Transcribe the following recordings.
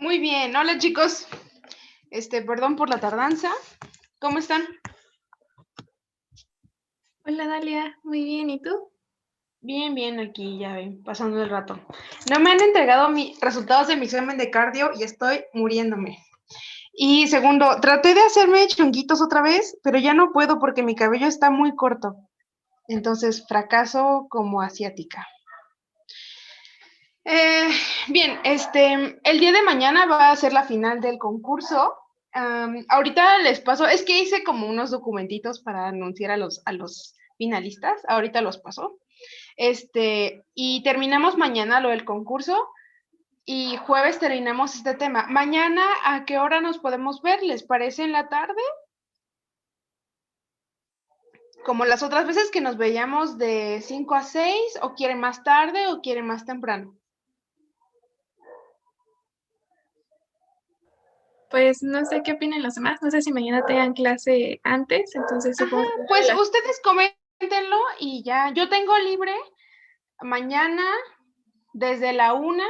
Muy bien, hola chicos. Perdón por la tardanza. ¿Cómo están? Hola Dalia, muy bien, ¿y tú? Bien, bien, aquí ya ven, pasando el rato. No me han entregado mis resultados de mi examen de cardio y estoy muriéndome. Y segundo, traté de hacerme chonguitos otra vez, pero ya no puedo porque mi cabello está muy corto. Entonces, fracaso como asiática. Eh, bien, el día de mañana va a ser la final del concurso. Ahorita les paso, es que hice como unos documentitos para anunciar a los finalistas, ahorita los paso. Y terminamos mañana lo del concurso y jueves terminamos este tema. Mañana, ¿a qué hora nos podemos ver? ¿Les parece en la tarde? Como las otras veces que nos veíamos de 5 a 6, o quieren más tarde o quieren más temprano. Pues no sé qué opinan los demás, no sé si mañana tengan clase antes, entonces Ajá, supongo que no pues ustedes coméntenlo y ya. Yo tengo libre mañana desde la 1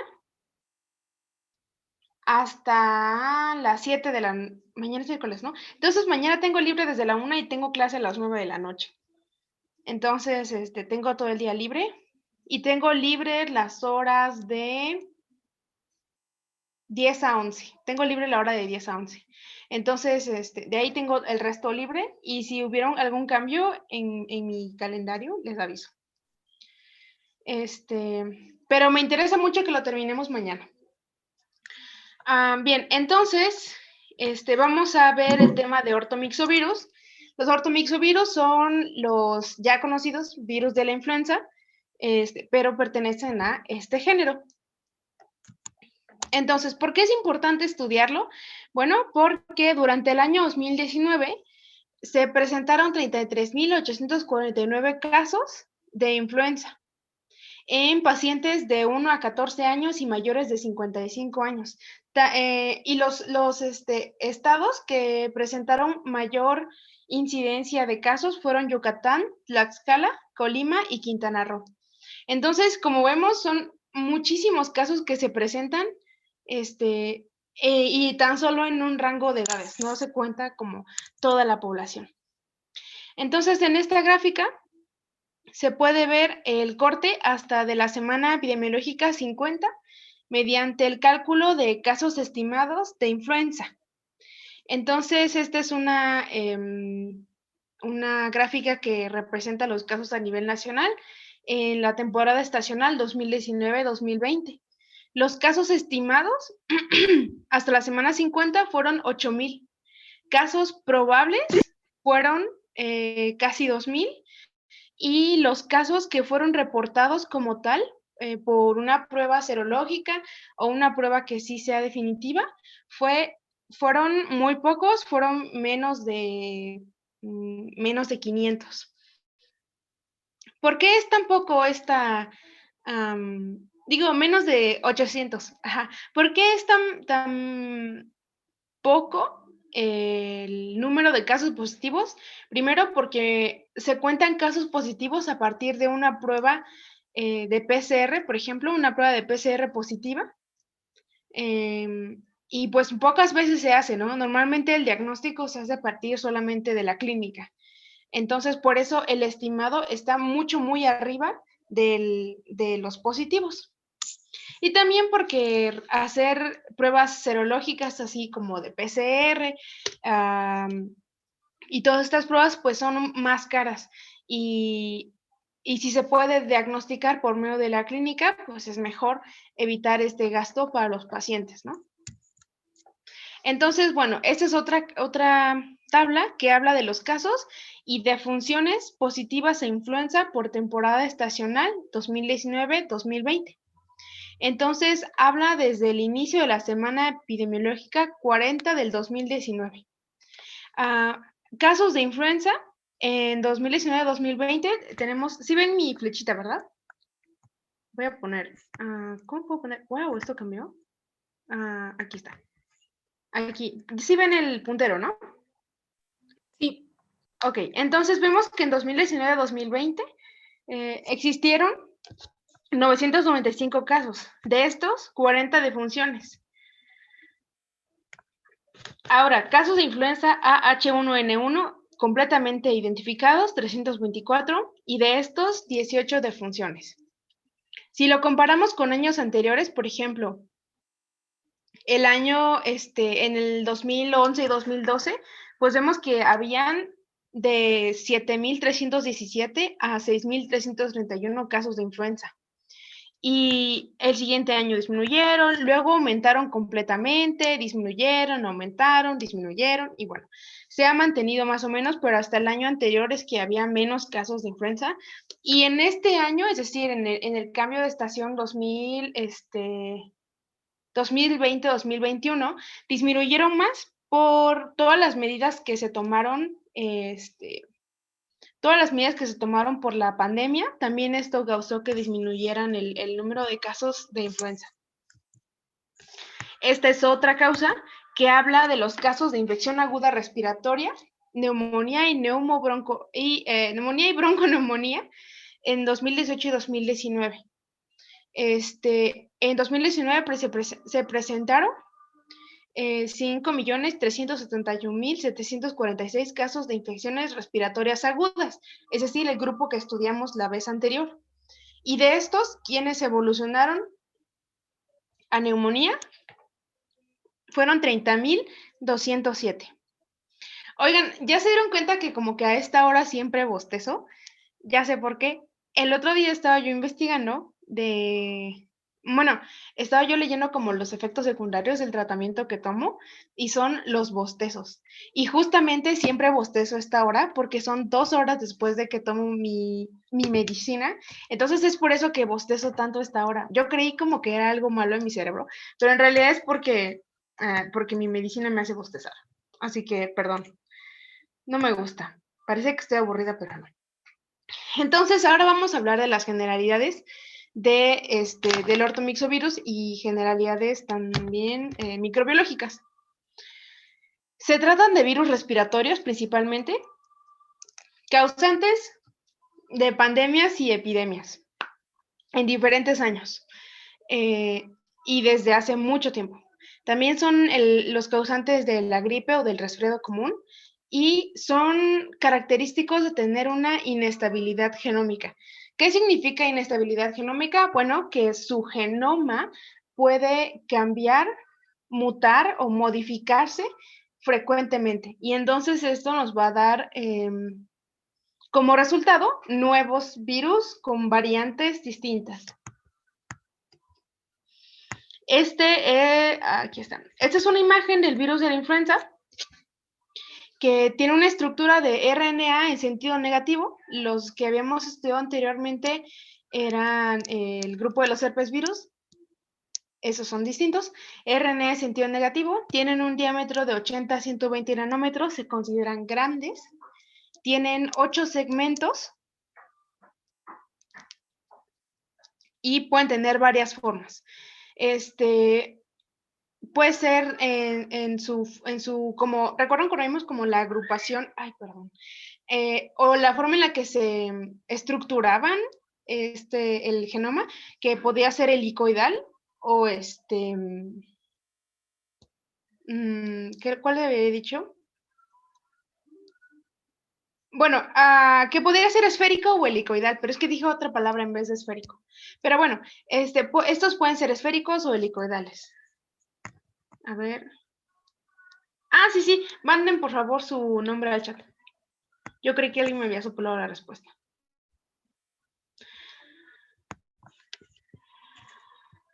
hasta las 7 de la mañana es miércoles, ¿no? Entonces mañana tengo libre desde la 1 y tengo clase a las 9 de la noche. Entonces, tengo todo el día libre y tengo libre las horas de 10 a 11. Tengo libre la hora de 10 a 11. Entonces, de ahí tengo el resto libre y si hubiera algún cambio en mi calendario, les aviso. Pero me interesa mucho que lo terminemos mañana. Bien, entonces, vamos a ver el tema de ortomixovirus. Los ortomixovirus son los ya conocidos virus de la influenza, pero pertenecen a este género. Entonces, ¿por qué es importante estudiarlo? Bueno, porque durante el año 2019 se presentaron 33.849 casos de influenza en pacientes de 1 a 14 años y mayores de 55 años. Y los estados que presentaron mayor incidencia de casos fueron Yucatán, Tlaxcala, Colima y Quintana Roo. Entonces, como vemos, son muchísimos casos que se presentan y tan solo en un rango de edades, no se cuenta como toda la población. Entonces, en esta gráfica se puede ver el corte hasta de la semana epidemiológica 50 mediante el cálculo de casos estimados de influenza. Entonces, esta es una gráfica que representa los casos a nivel nacional en la temporada estacional 2019-2020. Los casos estimados hasta la semana 50 fueron 8,000. Casos probables fueron casi 2,000 y los casos que fueron reportados como tal por una prueba serológica o una prueba que sí sea definitiva, fueron muy pocos, fueron menos de 500. ¿Por qué es tan poco digo, menos de 800? Ajá. ¿Por qué es tan poco el número de casos positivos? Primero, porque se cuentan casos positivos a partir de una prueba de PCR, por ejemplo, una prueba de PCR positiva. Y pues pocas veces se hace, ¿no? Normalmente el diagnóstico se hace a partir solamente de la clínica. Entonces, por eso el estimado está muy arriba de los positivos. Y también porque hacer pruebas serológicas así como de PCR y todas estas pruebas pues son más caras y si se puede diagnosticar por medio de la clínica, pues es mejor evitar este gasto para los pacientes, ¿no? Entonces, bueno, esta es otra tabla que habla de los casos y defunciones positivas a influenza por temporada estacional 2019-2020. Entonces, habla desde el inicio de la semana epidemiológica 40 del 2019. Casos de influenza en 2019-2020 tenemos, ¿sí ven mi flechita, verdad? Voy a poner, ¿cómo puedo poner? Wow, esto cambió. Aquí está. Aquí, sí ven el puntero, ¿no? Sí, Ok, entonces vemos que en 2019-2020 existieron 995 casos. De estos, 40 defunciones. Ahora, casos de influenza AH1N1 completamente identificados, 324, y de estos, 18 defunciones. Si lo comparamos con años anteriores, por ejemplo, el año, en el 2011 y 2012, pues vemos que habían de 7.317 a 6.331 casos de influenza. Y el siguiente año disminuyeron, luego aumentaron completamente, disminuyeron, aumentaron, disminuyeron, y bueno, se ha mantenido más o menos, pero hasta el año anterior es que había menos casos de influenza. Y en este año, es decir, en el cambio de estación 2020-2021, disminuyeron más por todas las medidas que se tomaron, todas las medidas que se tomaron por la pandemia. También esto causó que disminuyeran el número de casos de influenza. Esta es otra causa que habla de los casos de infección aguda respiratoria, neumonía y neumonía y bronconeumonía en 2018 y 2019. En 2019 se presentaron 5.371.746 casos de infecciones respiratorias agudas, es decir, el grupo que estudiamos la vez anterior. Y de estos, quienes evolucionaron a neumonía fueron 30.207. Oigan, ¿ya se dieron cuenta que como que a esta hora siempre bostezo? Ya sé por qué. El otro día estaba yo investigando bueno, estaba yo leyendo como los efectos secundarios del tratamiento que tomo y son los bostezos. Y justamente siempre bostezo a esta hora porque son 2 horas después de que tomo mi medicina. Entonces es por eso que bostezo tanto a esta hora. Yo creí como que era algo malo en mi cerebro, pero en realidad es porque mi medicina me hace bostezar. Así que, perdón, no me gusta. Parece que estoy aburrida, pero no. Entonces, ahora vamos a hablar de las generalidades del ortomixovirus y generalidades también microbiológicas. Se tratan de virus respiratorios principalmente, causantes de pandemias y epidemias en diferentes años y desde hace mucho tiempo. También son los causantes de la gripe o del resfriado común y son característicos de tener una inestabilidad genómica. ¿Qué significa inestabilidad genómica? Bueno, que su genoma puede cambiar, mutar o modificarse frecuentemente. Y entonces esto nos va a dar como resultado nuevos virus con variantes distintas. Aquí está. Esta es una imagen del virus de la influenza que tiene una estructura de RNA en sentido negativo. Los que habíamos estudiado anteriormente eran el grupo de los herpes virus. Esos son distintos. RNA en sentido negativo. Tienen un diámetro de 80 a 120 nanómetros. Se consideran grandes. Tienen 8 segmentos. Y pueden tener varias formas. Puede ser como, ¿recuerdan cuando vimos como la agrupación? Ay, perdón. O la forma en la que se estructuraban el genoma, que podía ser helicoidal o ¿cuál le había dicho? Bueno, que podría ser esférico o helicoidal, pero es que dije otra palabra en vez de esférico. Pero bueno, estos pueden ser esféricos o helicoidales. A ver. Sí, sí, manden por favor su nombre al chat. Yo creí que alguien me había soplado la respuesta.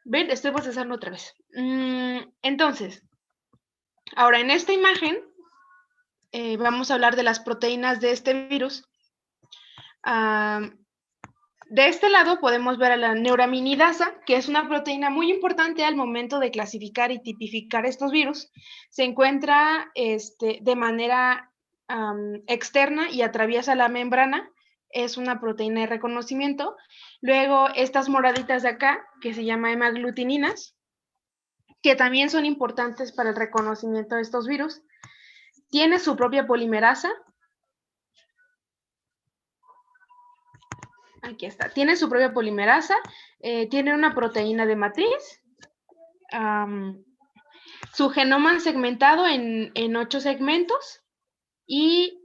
Ven, estoy procesando otra vez. Entonces, ahora en esta imagen vamos a hablar de las proteínas de este virus. De este lado podemos ver a la neuraminidasa, que es una proteína muy importante al momento de clasificar y tipificar estos virus. Se encuentra de manera externa y atraviesa la membrana. Es una proteína de reconocimiento. Luego, estas moraditas de acá, que se llama hemaglutininas, que también son importantes para el reconocimiento de estos virus. Tiene su propia polimerasa. Aquí está. Tiene su propia polimerasa. Tiene una proteína de matriz. su genoma segmentado en 8 segmentos y,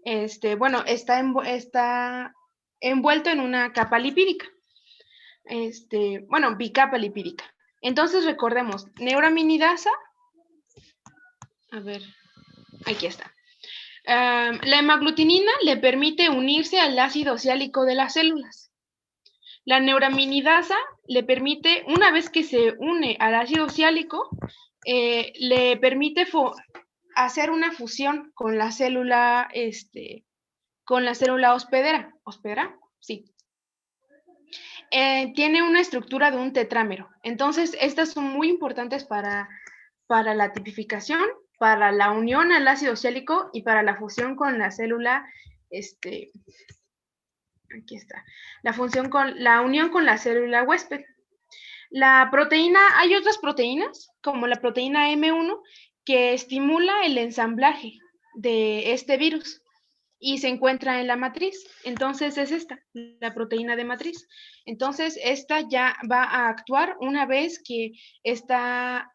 bueno, está envuelto en una capa lipídica. Bueno, bicapa lipídica. Entonces, recordemos, neuraminidasa, a ver, aquí está. La hemaglutinina le permite unirse al ácido siálico de las células. La neuraminidasa le permite, una vez que se une al ácido siálico, le permite hacer una fusión con la célula, hospedera. ¿Hospedera? Sí. Tiene una estructura de un tetrámero. Entonces, estas son muy importantes para la tipificación, para la unión al ácido siálico y para la fusión con la célula, aquí está, la unión con la célula huésped. La proteína, hay otras proteínas, como la proteína M1, que estimula el ensamblaje de este virus y se encuentra en la matriz. Entonces es esta, la proteína de matriz. Entonces esta ya va a actuar una vez que está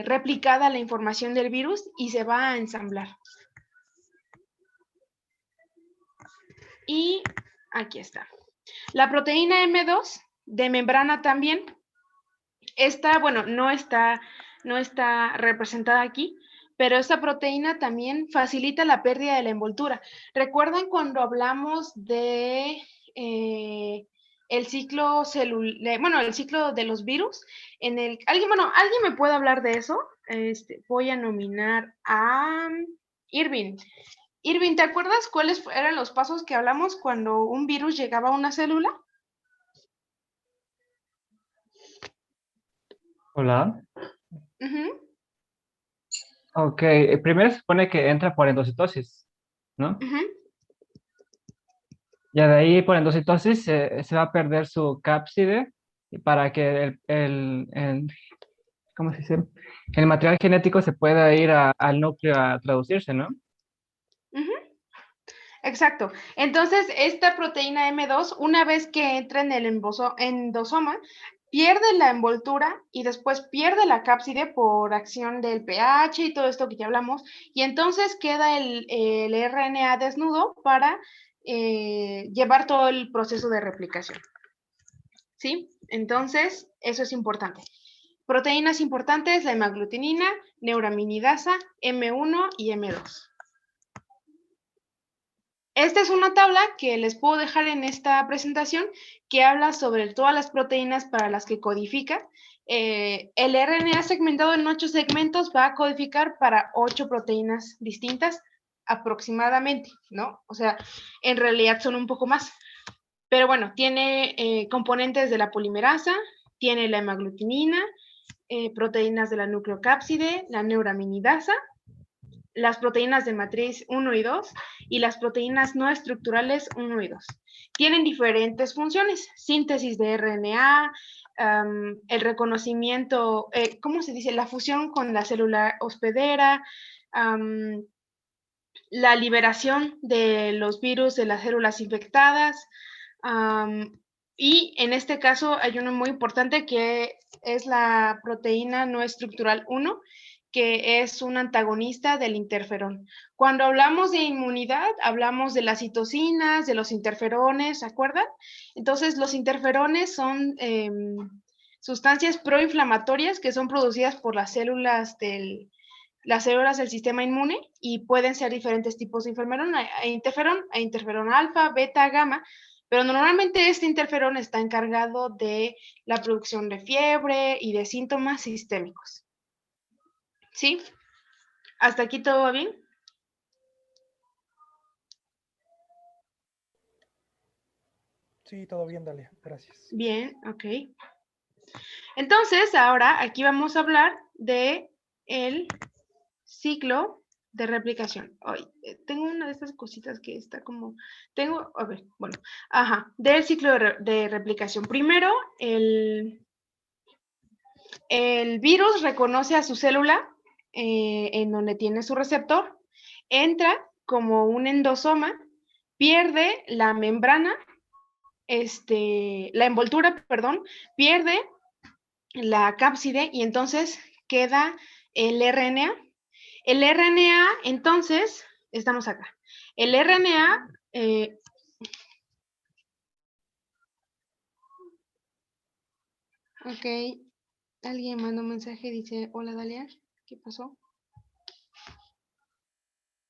replicada la información del virus y se va a ensamblar. Y aquí está. La proteína M2 de membrana también. Esta, bueno, no está representada aquí, pero esta proteína también facilita la pérdida de la envoltura. ¿Recuerdan cuando hablamos de el ciclo el ciclo de los virus? ¿Alguien me puede hablar de eso? Voy a nominar a Irving. Irving, ¿te acuerdas cuáles eran los pasos que hablamos cuando un virus llegaba a una célula? Hola. Uh-huh. Ok, primero se supone que entra por endocitosis, ¿no? Uh-huh. Ya de ahí por endocitosis se va a perder su cápside para que ¿cómo se dice? El material genético se pueda ir al núcleo a traducirse, ¿no? Uh-huh. Exacto. Entonces, esta proteína M2, una vez que entra en el endosoma, pierde la envoltura y después pierde la cápside por acción del pH y todo esto que ya hablamos, y entonces queda el RNA desnudo para llevar todo el proceso de replicación. ¿Sí? Entonces, eso es importante. Proteínas importantes, la hemaglutinina, neuraminidasa, M1 y M2. Esta es una tabla que les puedo dejar en esta presentación que habla sobre todas las proteínas para las que codifica. El RNA segmentado en 8 segmentos va a codificar para 8 proteínas distintas aproximadamente, ¿no? O sea, en realidad son un poco más. Pero bueno, tiene componentes de la polimerasa, tiene la hemaglutinina, proteínas de la nucleocápside, la neuraminidasa, las proteínas de matriz 1 y 2 y las proteínas no estructurales 1 y 2. Tienen diferentes funciones, síntesis de RNA, el reconocimiento, ¿cómo se dice? La fusión con la célula hospedera, la liberación de los virus de las células infectadas, y en este caso hay uno muy importante que es la proteína no estructural 1, que es un antagonista del interferón. Cuando hablamos de inmunidad, hablamos de las citocinas, de los interferones, ¿se acuerdan? Entonces, los interferones son sustancias proinflamatorias que son producidas por las células del sistema inmune y pueden ser diferentes tipos de interferón alfa, beta, gamma, pero normalmente este interferón está encargado de la producción de fiebre y de síntomas sistémicos. ¿Sí? ¿Hasta aquí todo va bien? Sí, todo bien, Dalia. Gracias. Bien, ok. Entonces, ahora aquí vamos a hablar de el ciclo de replicación. Hoy tengo una de estas cositas que está como, a ver, bueno, del ciclo de replicación. Primero, el virus reconoce a su célula en donde tiene su receptor, entra como un endosoma, pierde la membrana, la envoltura, perdón, pierde la cápside y entonces queda el RNA. El RNA, entonces, estamos acá. El RNA, ok, alguien mandó un mensaje y dice, hola Dalia, ¿qué pasó?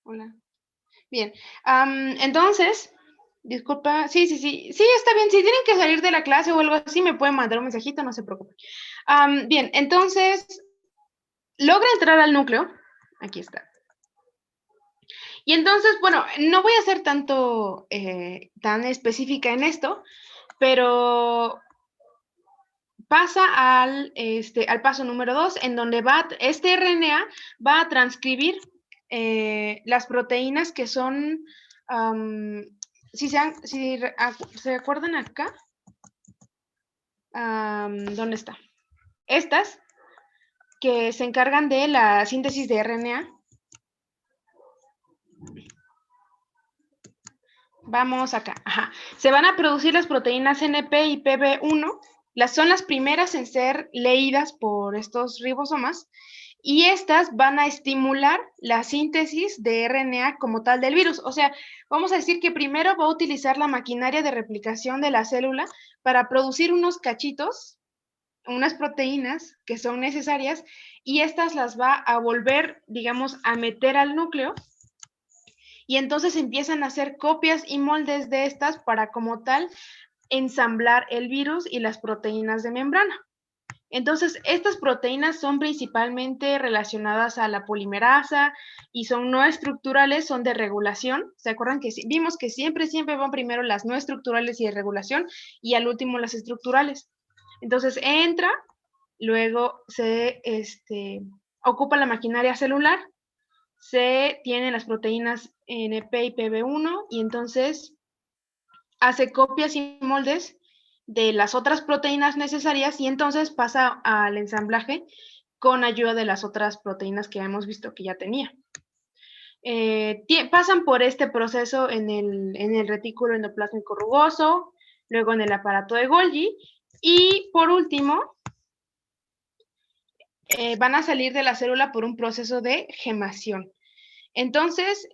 Hola. Bien, entonces, disculpa, sí, está bien, si tienen que salir de la clase o algo así, me pueden mandar un mensajito, no se preocupen. Bien, entonces, logra entrar al núcleo, aquí está. Y entonces, bueno, no voy a ser tan específica en esto, pero pasa al paso número 2, en donde este RNA va a transcribir las proteínas que son, si se acuerdan acá, ¿dónde está? Estas, que se encargan de la síntesis de RNA. Vamos acá, ajá. Se van a producir las proteínas NP y PB1, son las primeras en ser leídas por estos ribosomas, y estas van a estimular la síntesis de RNA como tal del virus. O sea, vamos a decir que primero va a utilizar la maquinaria de replicación de la célula para producir unos cachitos, unas proteínas que son necesarias, y estas las va a volver, digamos, a meter al núcleo, y entonces empiezan a hacer copias y moldes de estas para como tal ensamblar el virus y las proteínas de membrana. Entonces, estas proteínas son principalmente relacionadas a la polimerasa y son no estructurales, son de regulación. ¿Se acuerdan que vimos que siempre van primero las no estructurales y de regulación y al último las estructurales? Entonces, entra, luego se ocupa la maquinaria celular, se tienen las proteínas NP y PB1 y entonces hace copias y moldes de las otras proteínas necesarias y entonces pasa al ensamblaje con ayuda de las otras proteínas que hemos visto que ya tenía. Pasan por este proceso en el retículo endoplásmico rugoso, luego en el aparato de Golgi y por último van a salir de la célula por un proceso de gemación. Entonces,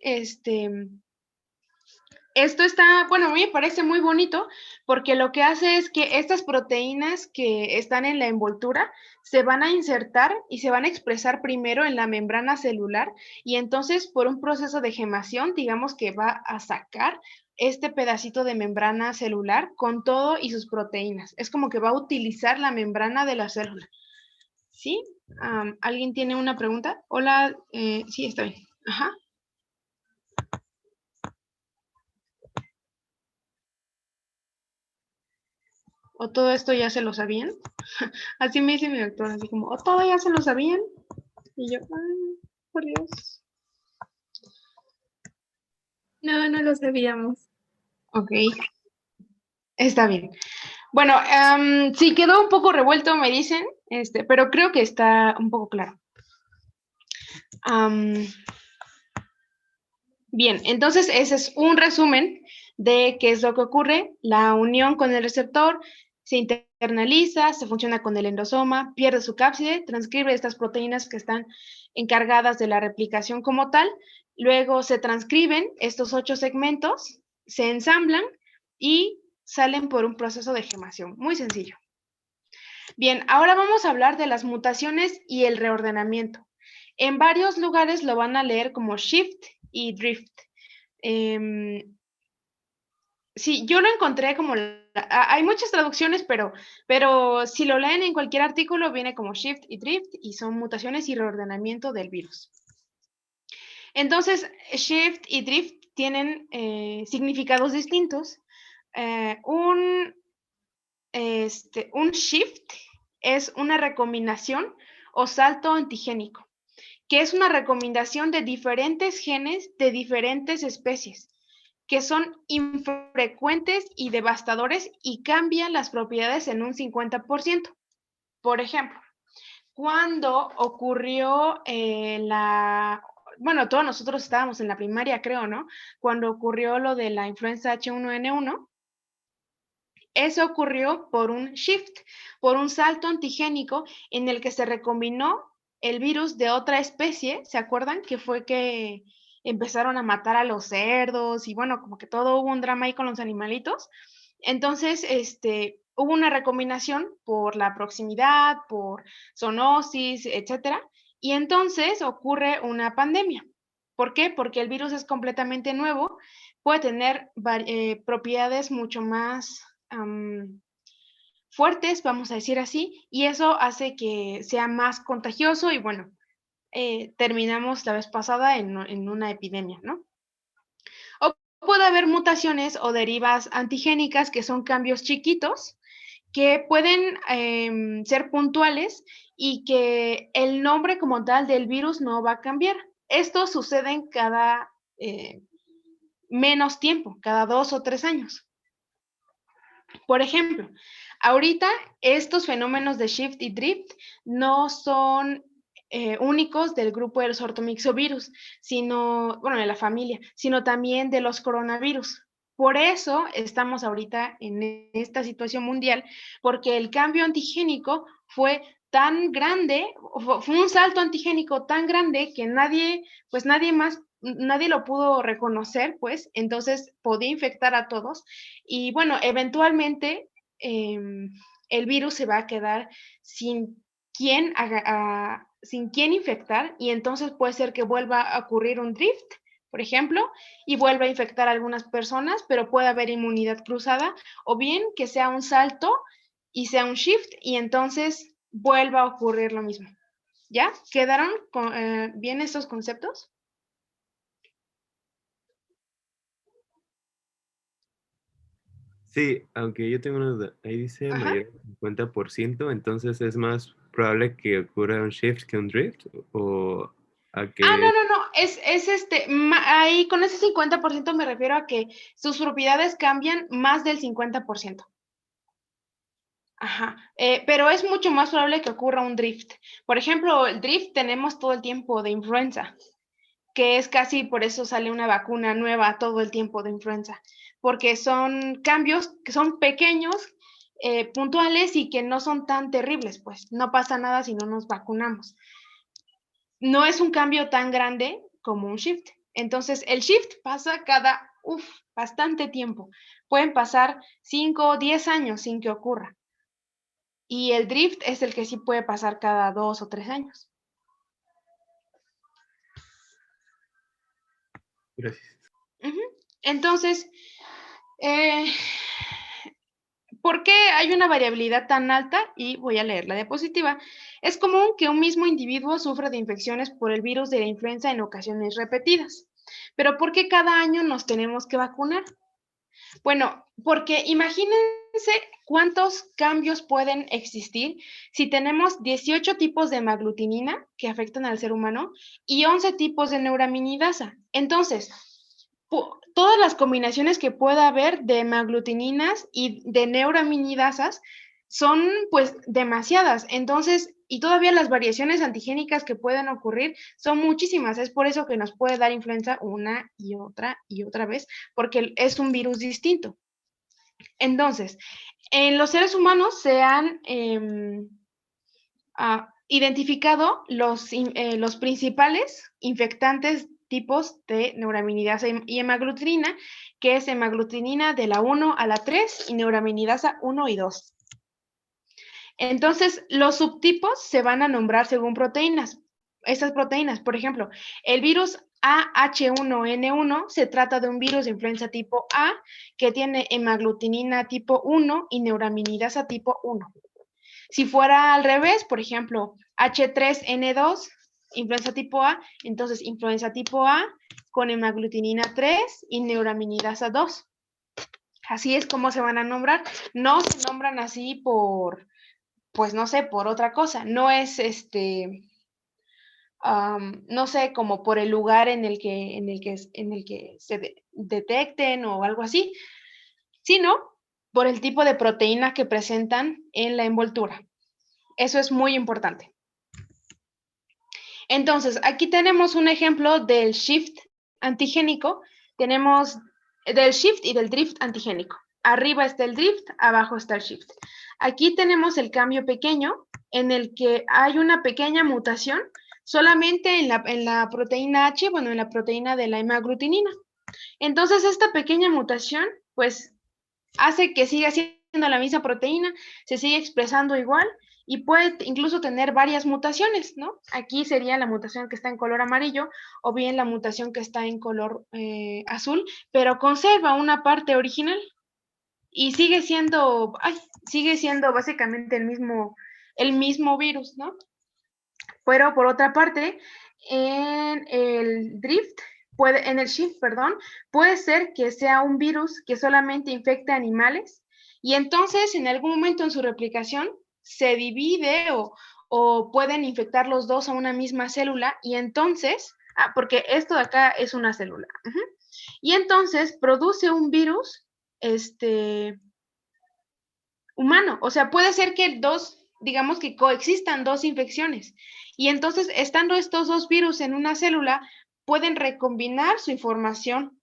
esto está, bueno, a mí me parece muy bonito porque lo que hace es que estas proteínas que están en la envoltura se van a insertar y se van a expresar primero en la membrana celular y entonces por un proceso de gemación, digamos que va a sacar este pedacito de membrana celular con todo y sus proteínas. Es como que va a utilizar la membrana de la célula. ¿Sí? ¿Alguien tiene una pregunta? Hola, sí, está bien. Ajá. ¿O todo esto ya se lo sabían? Así me dice mi doctora, así como, ¿o todo ya se lo sabían? Y yo, ay, por Dios. No, no lo sabíamos. Ok, está bien. Bueno, sí quedó un poco revuelto, me dicen, pero creo que está un poco claro. Bien, entonces ese es un resumen de qué es lo que ocurre. La unión con el receptor se internaliza, se funciona con el endosoma, pierde su cápside, transcribe estas proteínas que están encargadas de la replicación como tal, luego se transcriben estos 8 segmentos, se ensamblan y salen por un proceso de gemación. Muy sencillo. Bien, ahora vamos a hablar de las mutaciones y el reordenamiento. En varios lugares lo van a leer como shift y drift. Sí, yo lo encontré como, hay muchas traducciones, pero si lo leen en cualquier artículo viene como shift y drift y son mutaciones y reordenamiento del virus. Entonces, shift y drift tienen significados distintos. Un shift es una recombinación o salto antigénico, que es una recombinación de diferentes genes de diferentes especies, que son infrecuentes y devastadores y cambian las propiedades en un 50%. Por ejemplo, cuando ocurrió bueno, todos nosotros estábamos en la primaria, creo, ¿no? Cuando ocurrió lo de la influenza H1N1, eso ocurrió por un shift, por un salto antigénico en el que se recombinó el virus de otra especie, ¿se acuerdan? Que fue que empezaron a matar a los cerdos y bueno, como que todo hubo un drama ahí con los animalitos. Entonces, hubo una recombinación por la proximidad, por zoonosis, etcétera, y entonces ocurre una pandemia. ¿Por qué? Porque el virus es completamente nuevo, puede tener propiedades mucho más fuertes, vamos a decir así, y eso hace que sea más contagioso y bueno, terminamos la vez pasada en una epidemia, ¿no? O puede haber mutaciones o derivas antigénicas que son cambios chiquitos que pueden ser puntuales y que el nombre como tal del virus no va a cambiar. Esto sucede en cada menos tiempo, cada 2 o 3 años. Por ejemplo, ahorita estos fenómenos de shift y drift no son únicos del grupo de los ortomixovirus, sino, bueno, de la familia, sino también de los coronavirus. Por eso estamos ahorita en esta situación mundial, porque el cambio antigénico fue tan grande, fue un salto antigénico tan grande que nadie lo pudo reconocer, pues, entonces podía infectar a todos. Y bueno, eventualmente el virus se va a quedar sin quien infectar y entonces puede ser que vuelva a ocurrir un drift, por ejemplo, y vuelva a infectar a algunas personas, pero puede haber inmunidad cruzada, o bien que sea un salto y sea un shift y entonces vuelva a ocurrir lo mismo. ¿Ya? ¿Quedaron bien estos conceptos? Sí, aunque yo tengo una duda. Ahí dice Ajá. mayor del 50%, entonces es más probable que ocurra un shift que un drift, o a que... No, es ahí con ese 50% me refiero a que sus propiedades cambian más del 50%. Ajá, pero es mucho más probable que ocurra un drift. Por ejemplo, el drift tenemos todo el tiempo de influenza, que es casi por eso sale una vacuna nueva todo el tiempo de influenza, porque son cambios que son pequeños, puntuales y que no son tan terribles, pues no pasa nada si no nos vacunamos. No es un cambio tan grande como un shift. Entonces, el shift pasa cada, bastante tiempo. Pueden pasar 5 o 10 años sin que ocurra. Y el drift es el que sí puede pasar cada 2 o 3 años. Gracias. Entonces, ¿por qué hay una variabilidad tan alta? Y voy a leer la diapositiva. Es común que un mismo individuo sufra de infecciones por el virus de la influenza en ocasiones repetidas. Pero ¿por qué cada año nos tenemos que vacunar? Bueno, porque imagínense cuántos cambios pueden existir si tenemos 18 tipos de hemaglutinina que afectan al ser humano y 11 tipos de neuraminidasa. Entonces, todas las combinaciones que pueda haber de hemaglutininas y de neuraminidasas son pues demasiadas. Entonces, y todavía las variaciones antigénicas que pueden ocurrir son muchísimas. Es por eso que nos puede dar influenza una y otra vez, porque es un virus distinto. Entonces, en los seres humanos se han identificado los principales infectantes tipos de neuraminidasa y hemaglutinina, que es hemaglutinina de la 1 a la 3 y neuraminidasa 1 y 2. Entonces, los subtipos se van a nombrar según proteínas. Estas proteínas, por ejemplo, el virus AH1N1 se trata de un virus de influenza tipo A que tiene hemaglutinina tipo 1 y neuraminidasa tipo 1. Si fuera al revés, por ejemplo, H3N2, influenza tipo A, entonces influenza tipo A con hemaglutinina 3 y neuraminidasa 2. Así es como se van a nombrar. No se nombran así por, pues no sé, por otra cosa. No es no sé, como por el lugar en el que se detecten o algo así, sino por el tipo de proteína que presentan en la envoltura. Eso es muy importante. Entonces, aquí tenemos un ejemplo del shift antigénico. Tenemos del shift y del drift antigénico. Arriba está el drift, abajo está el shift. Aquí tenemos el cambio pequeño en el que hay una pequeña mutación solamente en la proteína H, bueno, en la proteína de la hemaglutinina. Entonces, esta pequeña mutación, pues, hace que siga siendo la misma proteína, se sigue expresando igual y puede incluso tener varias mutaciones, ¿no? Aquí sería la mutación que está en color amarillo o bien la mutación que está en color azul, pero conserva una parte original y sigue siendo básicamente el mismo virus, ¿no? Pero por otra parte, en el en el shift, perdón, puede ser que sea un virus que solamente infecte animales y entonces en algún momento en su replicación se divide o pueden infectar los dos a una misma célula y entonces, porque esto de acá es una célula, y entonces produce un virus, humano. O sea, puede ser que digamos que coexistan dos infecciones. Y entonces, estando estos dos virus en una célula, pueden recombinar su información.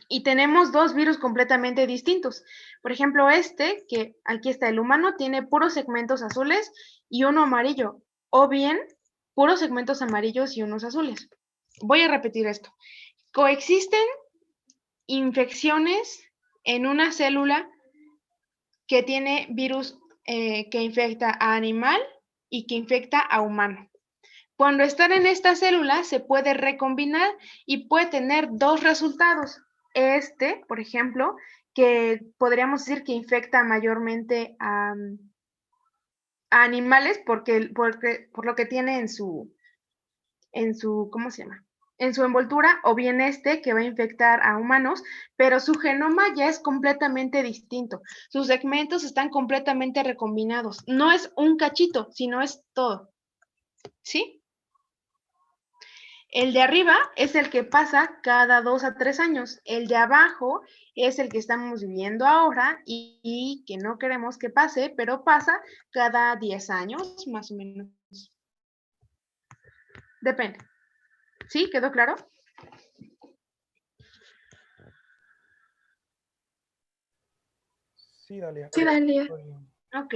Y tenemos dos virus completamente distintos. Por ejemplo, que aquí está el humano, tiene puros segmentos azules y uno amarillo. O bien, puros segmentos amarillos y unos azules. Voy a repetir esto. Coexisten infecciones en una célula que tiene virus que infecta a animal y que infecta a humano. Cuando están en esta célula se puede recombinar y puede tener dos resultados. Por ejemplo, que podríamos decir que infecta mayormente a animales por lo que tiene ¿cómo se llama? En su envoltura, o bien que va a infectar a humanos, pero su genoma ya es completamente distinto. Sus segmentos están completamente recombinados. No es un cachito, sino es todo. ¿Sí? El de arriba es el que pasa cada 2 a 3 años. El de abajo es el que estamos viviendo ahora y que no queremos que pase, pero pasa cada 10 años, más o menos. Depende. ¿Sí? ¿Quedó claro? Sí, Dalia. Sí, Dalia. Muy bien. Ok.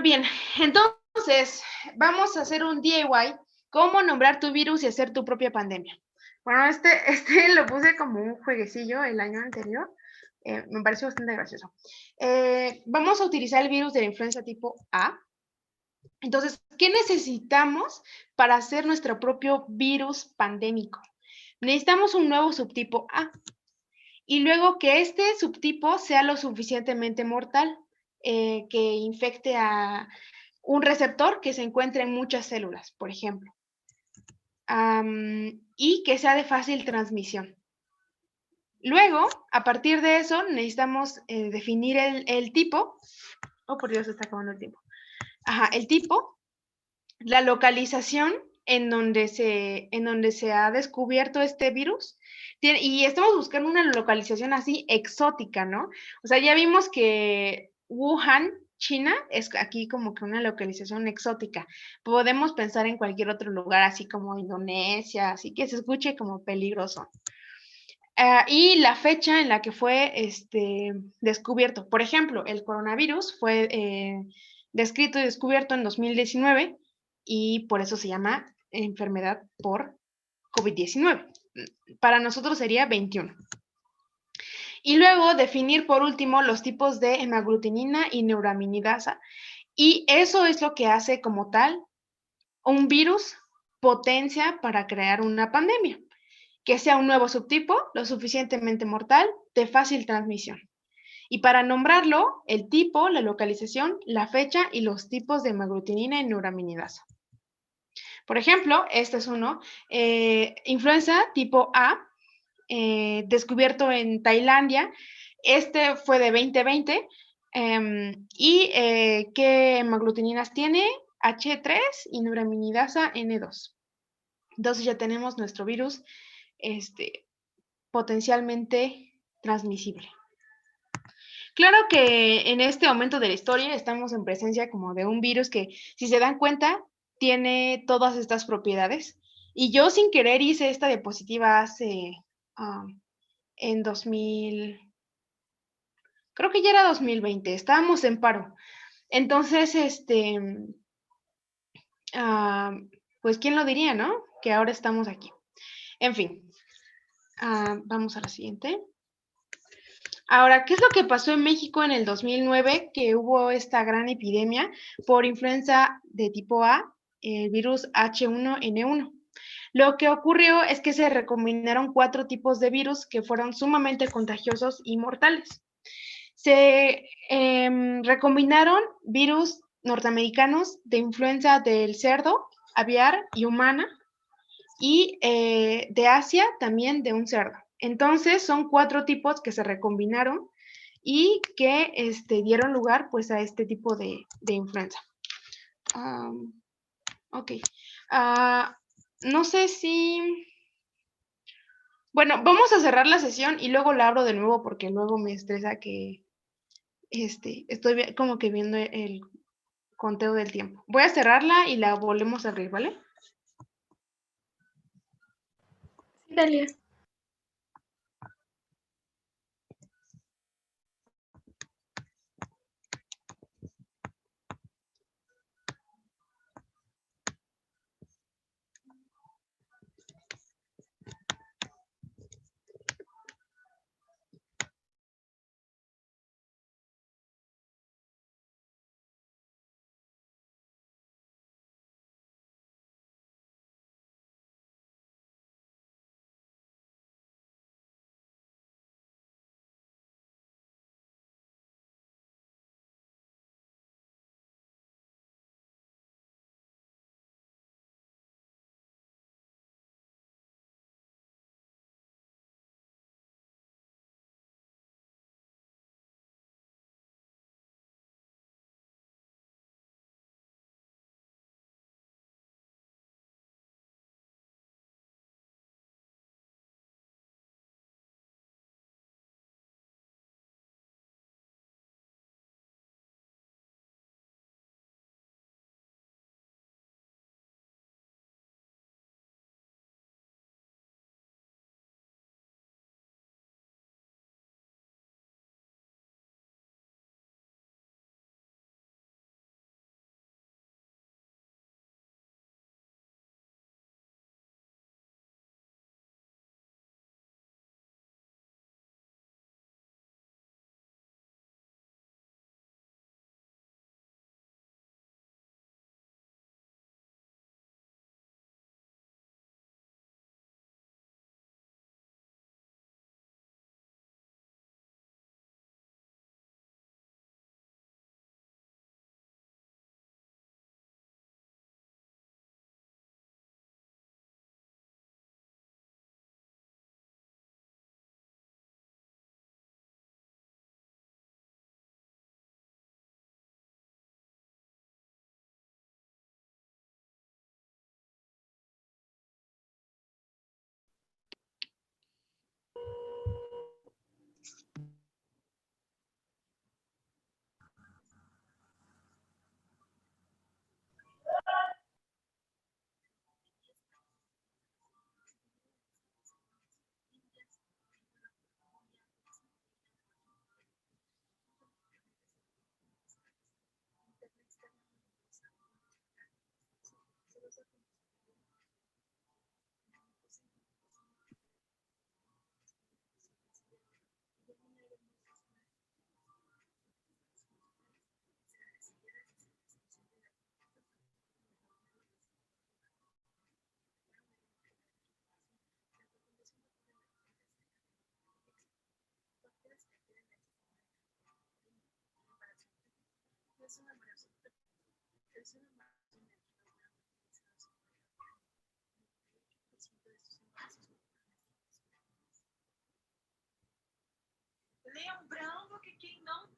Bien, entonces vamos a hacer un DIY, cómo nombrar tu virus y hacer tu propia pandemia. Bueno, lo puse como un jueguecillo el año anterior. Me pareció bastante gracioso. Vamos a utilizar el virus de la influenza tipo A. Entonces, ¿qué necesitamos para hacer nuestro propio virus pandémico? Necesitamos un nuevo subtipo A. Y luego que este subtipo sea lo suficientemente mortal, que infecte a un receptor que se encuentre en muchas células, por ejemplo. Y que sea de fácil transmisión. Luego, a partir de eso, necesitamos definir el tipo. Oh, por Dios, se está acabando el tiempo. El tipo, la localización en donde se ha descubierto este virus. Y estamos buscando una localización así exótica, ¿no? O sea, ya vimos que Wuhan, China, es aquí como que una localización exótica. Podemos pensar en cualquier otro lugar, así como Indonesia, así que se escuche como peligroso. Y la fecha en la que fue descubierto. Por ejemplo, el coronavirus fue descrito y descubierto en 2019 y por eso se llama enfermedad por COVID-19. Para nosotros sería 21. Y luego definir por último los tipos de hemaglutinina y neuraminidasa. Y eso es lo que hace como tal un virus potencia para crear una pandemia. Que sea un nuevo subtipo, lo suficientemente mortal, de fácil transmisión. Y para nombrarlo, el tipo, la localización, la fecha y los tipos de hemaglutinina y neuraminidasa. Por ejemplo, este es uno, influenza tipo A, descubierto en Tailandia. Este fue de 2020. ¿Y qué hemaglutininas tiene? H3 y neuraminidasa N2. Entonces ya tenemos nuestro virus potencialmente transmisible. Claro que en este momento de la historia estamos en presencia como de un virus que, si se dan cuenta, tiene todas estas propiedades. Y yo sin querer hice esta diapositiva en 2000, creo que ya era 2020, estábamos en paro. Entonces, ah, pues, ¿quién lo diría, no? Que ahora estamos aquí. En fin, vamos a la siguiente. Ahora, ¿qué es lo que pasó en México en el 2009? Que hubo esta gran epidemia por influenza de tipo A, el virus H1N1. Lo que ocurrió es que se recombinaron 4 tipos de virus que fueron sumamente contagiosos y mortales. Se recombinaron virus norteamericanos de influenza del cerdo, aviar y humana, y de Asia también de un cerdo. Entonces son 4 tipos que se recombinaron y que dieron lugar pues a este tipo de influenza. Ok. No sé si... Bueno, vamos a cerrar la sesión y luego la abro de nuevo porque luego me estresa que estoy como que viendo el conteo del tiempo. Voy a cerrarla y la volvemos a abrir, ¿vale? Sí, Dalia. Lembrando que quem não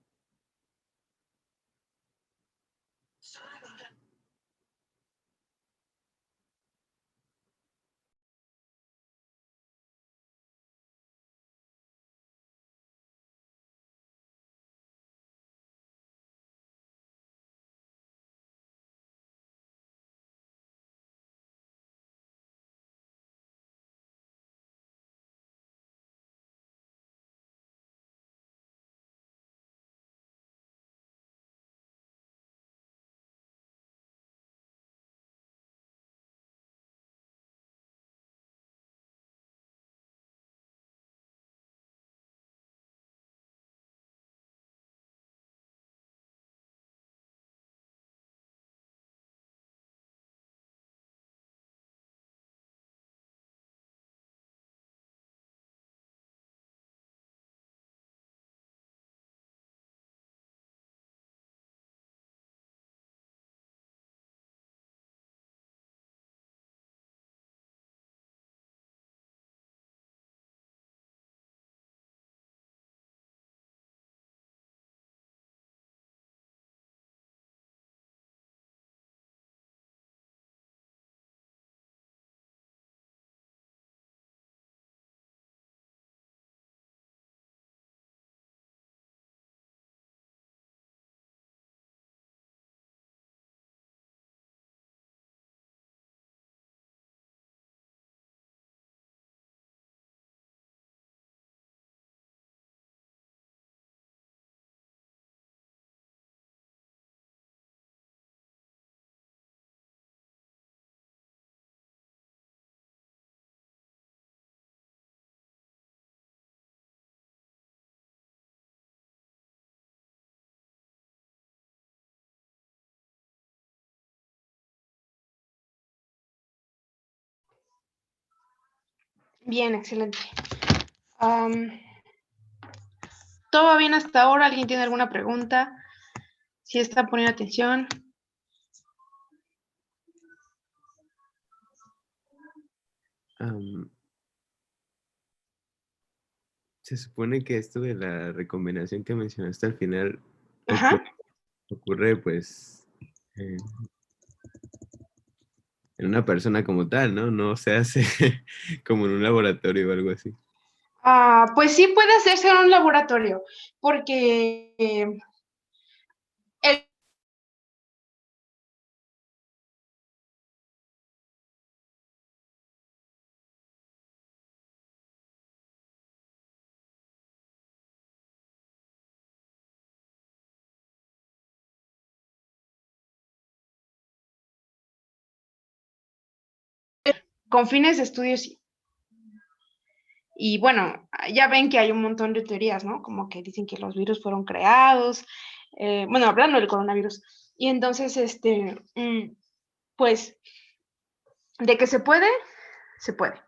Bien, excelente. ¿Todo va bien hasta ahora? ¿Alguien tiene alguna pregunta? ¿Sí está poniendo atención? Am, se supone que esto de la recombinación que mencionaste al final Ajá. ocurre pues en una persona como tal, ¿no? No se hace como en un laboratorio o algo así. Pues sí puede hacerse en un laboratorio, porque el con fines de estudio sí. Y bueno, ya ven que hay un montón de teorías, ¿no? Como que dicen que los virus fueron creados, bueno, hablando del coronavirus. Y entonces, pues, de que se puede, se puede.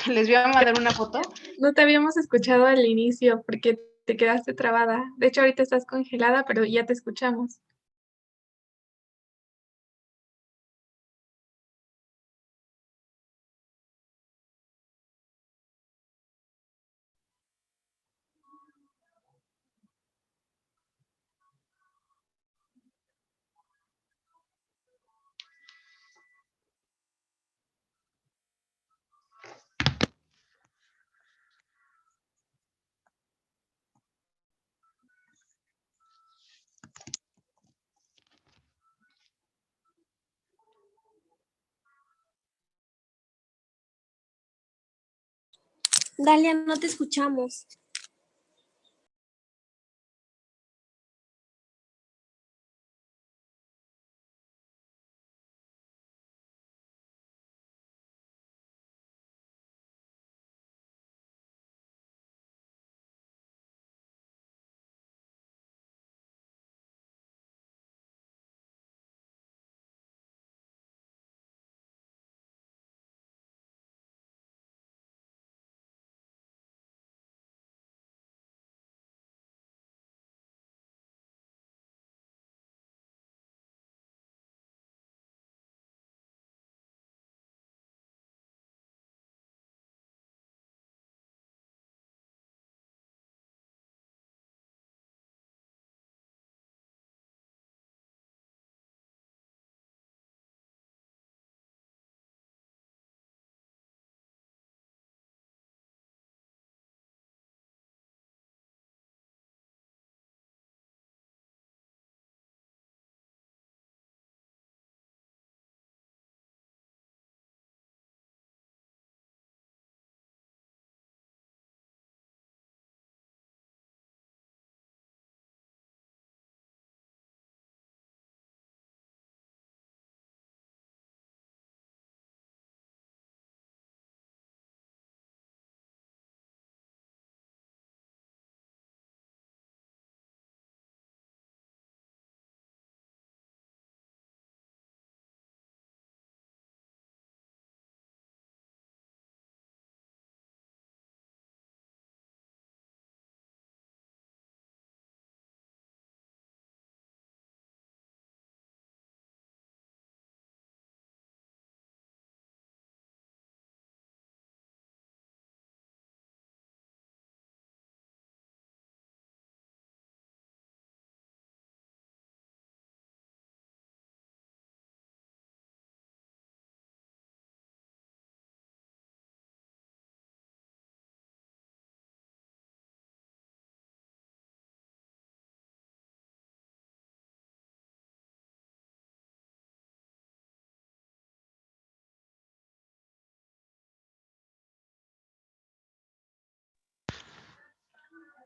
Les voy a mandar una foto. No te habíamos escuchado al inicio porque te quedaste trabada. De hecho, ahorita estás congelada, pero ya te escuchamos. Dalia, no te escuchamos.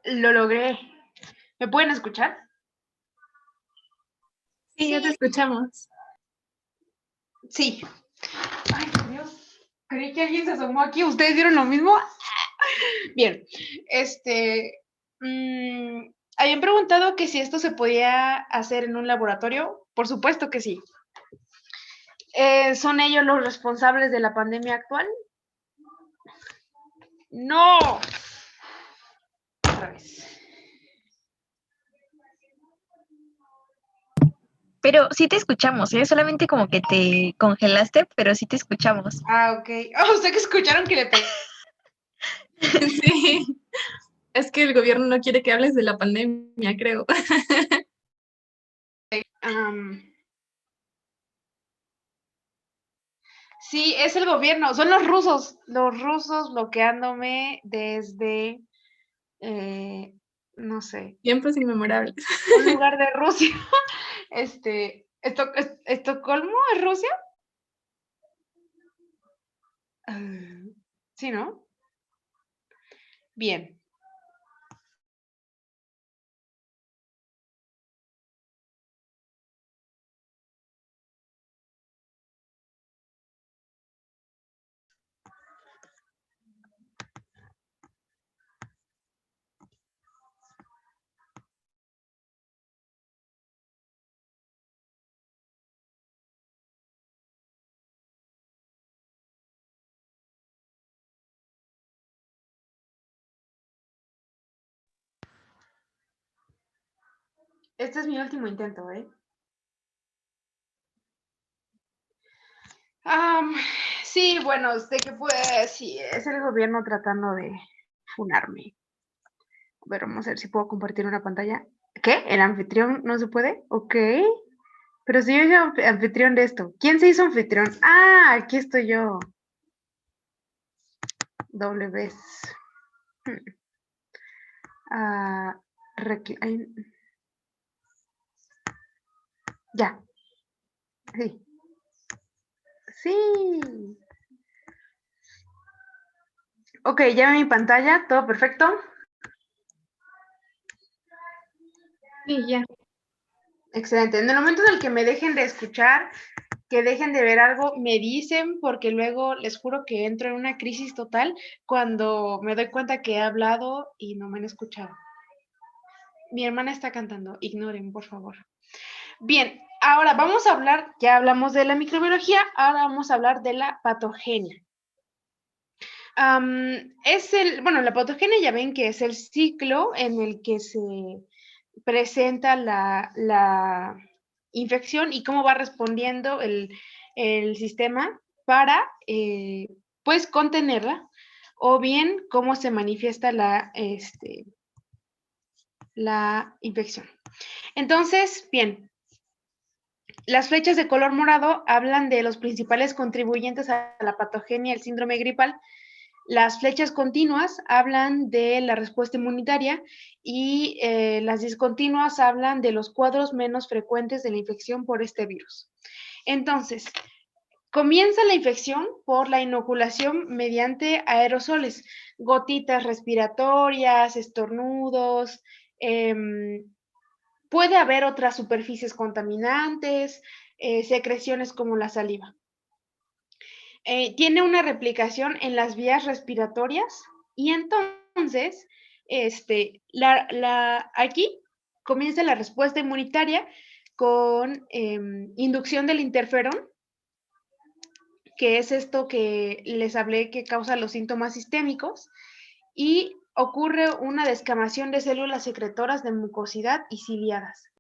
Lo logré. ¿Me pueden escuchar? Sí, ya te escuchamos. Sí. Ay, por Dios. Creí que alguien se asomó aquí. ¿Ustedes vieron lo mismo? Bien. Habían preguntado que si esto se podía hacer en un laboratorio. Por supuesto que sí. ¿Son ellos los responsables de la pandemia actual? No. Otra vez. Pero sí te escuchamos, ¿eh? Solamente como que te congelaste, pero sí te escuchamos. Ah, ok. Oh, ¿usted que escucharon que le pegué? Sí, es que el gobierno no quiere que hables de la pandemia, creo. Sí, es el gobierno, son los rusos bloqueándome desde, no sé, Tiempos inmemorables. un lugar de Rusia. ¿Estocolmo es Rusia? Sí, ¿no? Bien. Este es mi último intento, ¿eh? Sí, bueno, sé que puede, sí, es el gobierno tratando de funarme. A ver, vamos a ver si puedo compartir una pantalla. ¿Qué? ¿El anfitrión no se puede? Ok. Pero si yo soy anfitrión de esto. ¿Quién se hizo anfitrión? Ah, aquí estoy yo. Doble vez. Ah, ya. Sí. Sí. Ok, ya vi mi pantalla, todo perfecto. Sí, ya. Excelente. En el momento en el que me dejen de escuchar, que dejen de ver algo, me dicen, porque luego les juro que entro en una crisis total cuando me doy cuenta que he hablado y no me han escuchado. Mi hermana está cantando, ignoren, por favor. Bien, ahora vamos a hablar, ya hablamos de la microbiología, ahora vamos a hablar de la patogenia. La patogenia ya ven que es el ciclo en el que se presenta la infección y cómo va respondiendo el sistema para, pues, contenerla, o bien cómo se manifiesta la infección. Entonces, bien, las flechas de color morado hablan de los principales contribuyentes a la patogenia, el síndrome gripal. Las flechas continuas hablan de la respuesta inmunitaria y las discontinuas hablan de los cuadros menos frecuentes de la infección por este virus. Entonces, comienza la infección por la inoculación mediante aerosoles, gotitas respiratorias, estornudos, puede haber otras superficies contaminantes, secreciones como la saliva. Tiene una replicación en las vías respiratorias y entonces aquí comienza la respuesta inmunitaria con inducción del interferón, que es esto que les hablé que causa los síntomas sistémicos, y ocurre una descamación de células secretoras de mucosidad y ciliadas.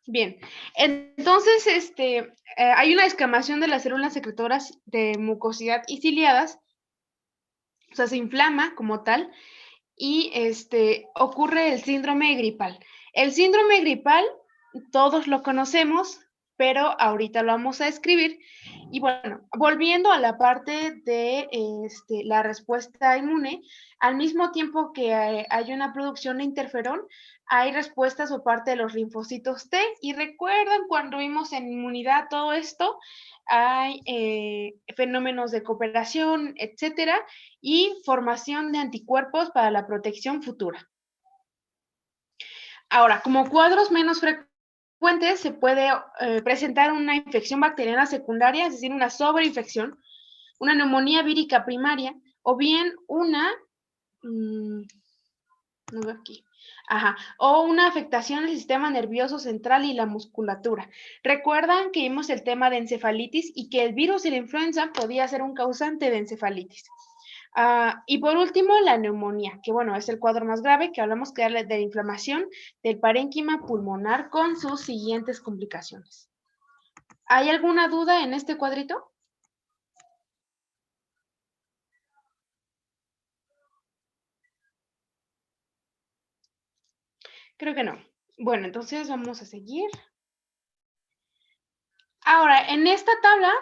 Bien, entonces hay una descamación de las células secretoras de mucosidad y ciliadas, o sea, se inflama como tal, y ocurre el síndrome gripal. El síndrome gripal, todos lo conocemos, pero ahorita lo vamos a escribir. Y bueno, volviendo a la parte de la respuesta inmune, al mismo tiempo que hay una producción de interferón, hay respuestas por parte de los linfocitos T. Y recuerdan cuando vimos en inmunidad todo esto, hay fenómenos de cooperación, etcétera, y formación de anticuerpos para la protección futura. Ahora, como cuadros menos frecuentes, se puede presentar una infección bacteriana secundaria, es decir, una sobreinfección, una neumonía vírica primaria, o bien una No veo aquí. Ajá. O una afectación del sistema nervioso central y la musculatura. Recuerdan que vimos el tema de encefalitis y que el virus de la influenza podía ser un causante de encefalitis. Y por último, la neumonía, que bueno, es el cuadro más grave, que hablamos de la inflamación del parénquima pulmonar con sus siguientes complicaciones. ¿Hay alguna duda en este cuadrito? Creo que no. Bueno, entonces vamos a seguir. Ahora, en esta tabla,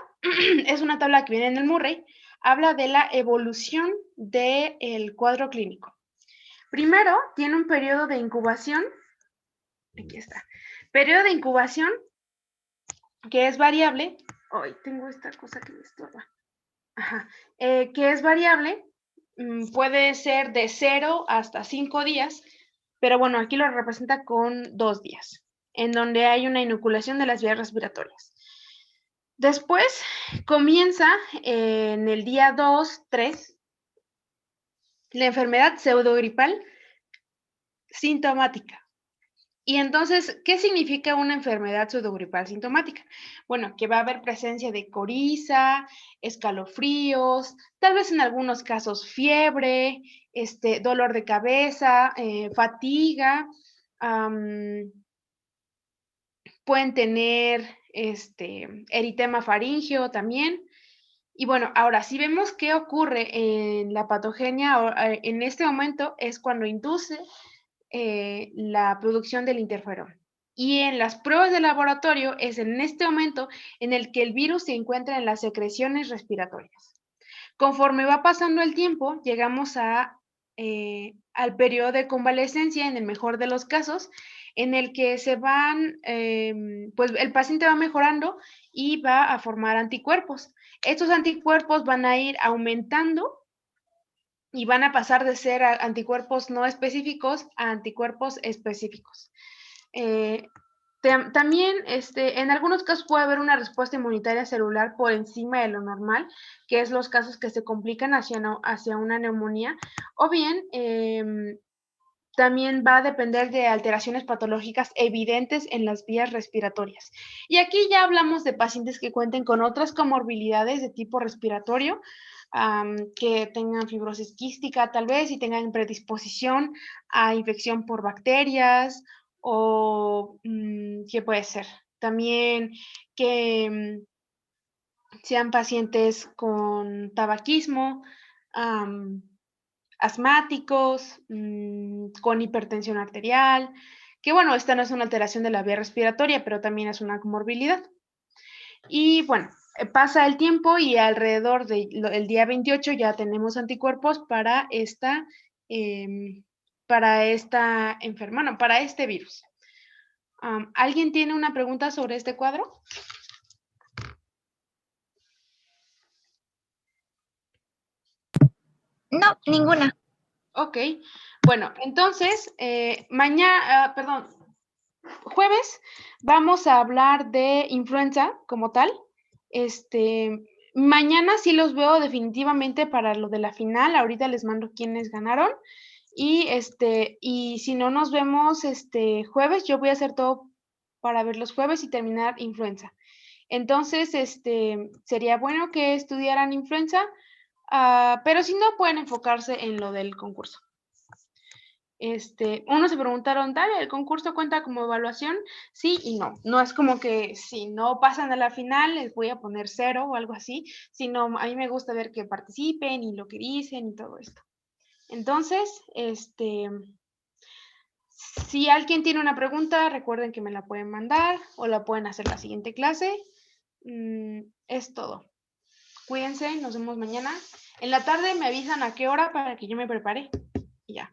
es una tabla que viene en el Murray, habla de la evolución del cuadro clínico. Primero, tiene un periodo de incubación. Aquí está. Periodo de incubación que es variable. Hoy tengo esta cosa que me estorba. Ajá. Que es variable. Puede ser de 0 hasta 5 días, pero bueno, aquí lo representa con 2 días, en donde hay una inoculación de las vías respiratorias. Después comienza en el día 2, 3, la enfermedad pseudogripal sintomática. Y entonces, ¿qué significa una enfermedad pseudogripal sintomática? Bueno, que va a haber presencia de coriza, escalofríos, tal vez en algunos casos fiebre, dolor de cabeza, fatiga, pueden tener eritema faríngeo también. Y bueno, ahora si vemos qué ocurre en la patogenia en este momento es cuando induce la producción del interferón. Y en las pruebas de laboratorio es en este momento en el que el virus se encuentra en las secreciones respiratorias. Conforme va pasando el tiempo, llegamos al periodo de convalescencia, en el mejor de los casos, en el que se van, pues el paciente va mejorando y va a formar anticuerpos. Estos anticuerpos van a ir aumentando y van a pasar de ser anticuerpos no específicos a anticuerpos específicos. También en algunos casos puede haber una respuesta inmunitaria celular por encima de lo normal, que es los casos que se complican hacia una neumonía, o bien también va a depender de alteraciones patológicas evidentes en las vías respiratorias. Y aquí ya hablamos de pacientes que cuenten con otras comorbilidades de tipo respiratorio, que tengan fibrosis quística tal vez y tengan predisposición a infección por bacterias o ¿qué puede ser? También que sean pacientes con tabaquismo, asmáticos, con hipertensión arterial, que bueno, esta no es una alteración de la vía respiratoria, pero también es una comorbilidad. Y bueno, pasa el tiempo y alrededor del día 28 ya tenemos anticuerpos para esta enfermedad, para este virus. ¿Alguien tiene una pregunta sobre este cuadro? No, ninguna. Ok, bueno, entonces, jueves vamos a hablar de influenza como tal. Mañana sí los veo definitivamente para lo de la final. Ahorita les mando quiénes ganaron. Y si no nos vemos jueves, yo voy a hacer todo para ver los jueves y terminar influenza. Entonces, sería bueno que estudiaran influenza, pero si no, pueden enfocarse en lo del concurso. Unos se preguntaron, ¿Dalia, el concurso cuenta como evaluación? Sí y no. No es como que si no pasan a la final les voy a poner 0 o algo así, sino a mí me gusta ver que participen y lo que dicen y todo esto. Entonces, si alguien tiene una pregunta, recuerden que me la pueden mandar o la pueden hacer la siguiente clase. Es todo. Cuídense, nos vemos mañana. En la tarde me avisan a qué hora para que yo me prepare. Y ya.